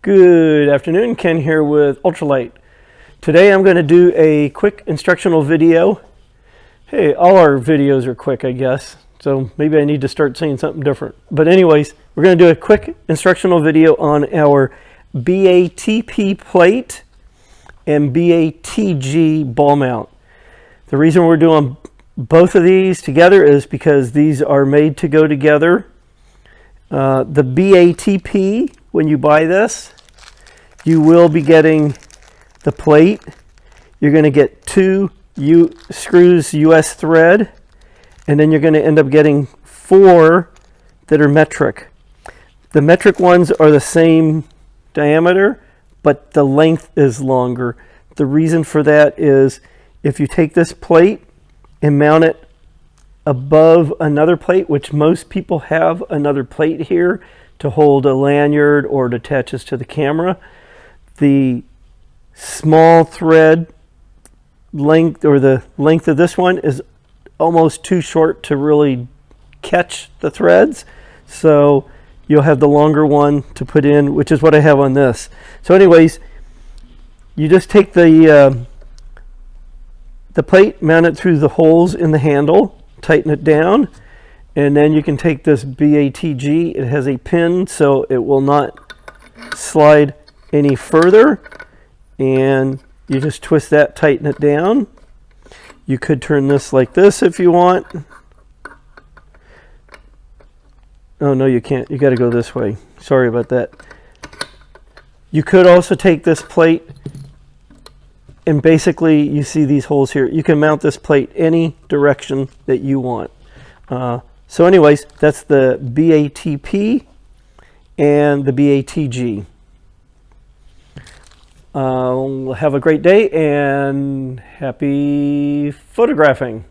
Good afternoon, Ken here with Ultralight. Today I'm going to do a quick instructional video. Hey, all our videos are quick, I guess, so maybe I need to start saying something different. But anyways, we're going to do a quick instructional video on our BATP plate and BATG ball mount. The reason we're doing both of these together is because these are made to go together. The BATP, when you buy this, you will be getting the plate. You're going to get two screws US thread, and then you're going to end up getting 4 that are metric. The metric ones are the same diameter, but the length is longer. The reason for that is if you take this plate and mount it above another plate, which most people have another plate here to hold a lanyard or it attaches to the camera, the small thread length, or the length of this one, is almost too short to really catch the threads. So you'll have the longer one to put in, which is what I have on this. So anyways, you just take the plate, mount it through the holes in the handle, tighten it down, and then you can take this BATG. It has a pin so it will not slide any further, and you just twist that, tighten it down. You could turn this like this if you want. Oh no, you can't. You got to go this way. Sorry about that. You could also take this plate and basically, you see these holes here. You can mount this plate any direction that you want. So anyways, that's the BATP and the BATG. Have a great day and happy photographing.